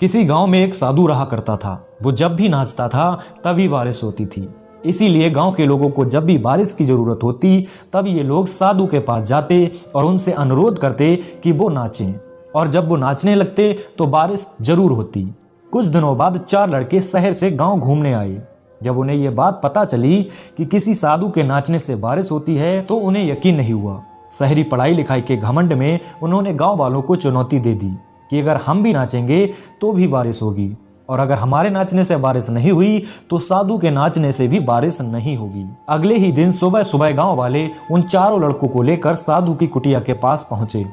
किसी गांव में एक साधु रहा करता था। वो जब भी नाचता था तभी बारिश होती थी। इसीलिए गांव के लोगों को जब भी बारिश की जरूरत होती तब ये लोग साधु के पास जाते और उनसे अनुरोध करते कि वो नाचें। और जब वो नाचने लगते तो बारिश जरूर होती। कुछ दिनों बाद 4 लड़के शहर से गांव घूमने आए। जब उन्हें ये बात पता चली कि किसी साधु के नाचने से बारिश होती है तो उन्हें यकीन नहीं हुआ। शहरी पढ़ाई लिखाई के घमंड में उन्होंने गांव वालों को चुनौती दे दी कि अगर हम भी नाचेंगे तो भी बारिश होगी, और अगर हमारे नाचने से बारिश नहीं हुई तो साधु के नाचने से भी बारिश नहीं होगी। अगले ही दिन सुबह सुबह गांव वाले उन चारों लड़कों को लेकर साधु की कुटिया के पास पहुंचे।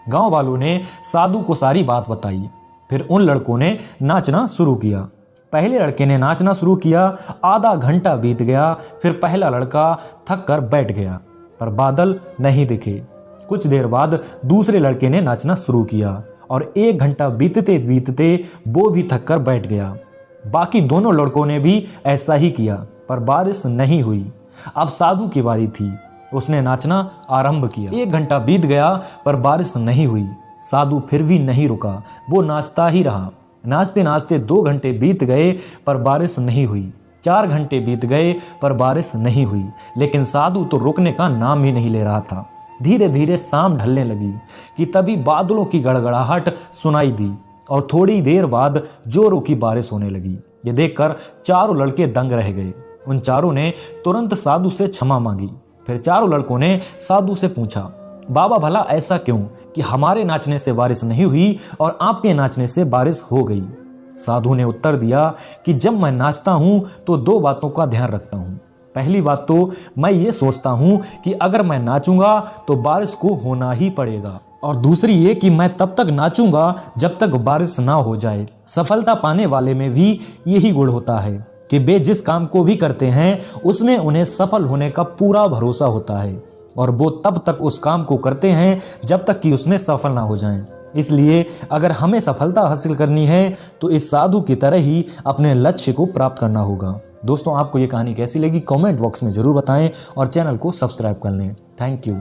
गांव वालों ने साधु को सारी बात बताई। फिर उन लड़कों ने नाचना शुरू किया। पहले लड़के ने नाचना शुरू किया। आधा घंटा बीत गया। फिर पहला लड़का थक कर बैठ गया, पर बादल नहीं दिखे। कुछ देर बाद दूसरे लड़के ने नाचना शुरू किया और 1 घंटा बीतते बीतते वो भी थक कर बैठ गया। बाकी दोनों लड़कों ने भी ऐसा ही किया, पर बारिश नहीं हुई। अब साधु की बारी थी। उसने नाचना आरंभ किया। 1 घंटा बीत गया पर बारिश नहीं हुई। साधु फिर भी नहीं रुका, वो नाचता ही रहा। नाचते नाचते 2 घंटे बीत गए पर बारिश नहीं हुई। 4 घंटे बीत गए पर बारिश नहीं हुई। लेकिन साधु तो रुकने का नाम ही नहीं ले रहा था। धीरे धीरे शाम ढलने लगी कि तभी बादलों की गड़गड़ाहट सुनाई दी और थोड़ी देर बाद जोरों की बारिश होने लगी। ये देखकर चारों लड़के दंग रह गए। उन चारों ने तुरंत साधु से क्षमा मांगी। फिर चारों लड़कों ने साधु से पूछा, बाबा भला ऐसा क्यों कि हमारे नाचने से बारिश नहीं हुई और आपके नाचने से बारिश हो गई? साधु ने उत्तर दिया कि जब मैं नाचता हूं तो 2 बातों का ध्यान रखता हूं। पहली बात तो मैं ये सोचता हूं कि अगर मैं नाचूंगा तो बारिश को होना ही पड़ेगा, और दूसरी ये कि मैं तब तक नाचूंगा जब तक बारिश ना हो जाए। सफलता पाने वाले में भी यही गुण होता है कि वे जिस काम को भी करते हैं उसमें उन्हें सफल होने का पूरा भरोसा होता है, और वो तब तक उस काम को करते हैं जब तक कि उसमें सफल ना हो जाएं। इसलिए अगर हमें सफलता हासिल करनी है तो इस साधु की तरह ही अपने लक्ष्य को प्राप्त करना होगा। दोस्तों, आपको ये कहानी कैसी लगी कमेंट बॉक्स में ज़रूर बताएं और चैनल को सब्सक्राइब कर लें। Thank you.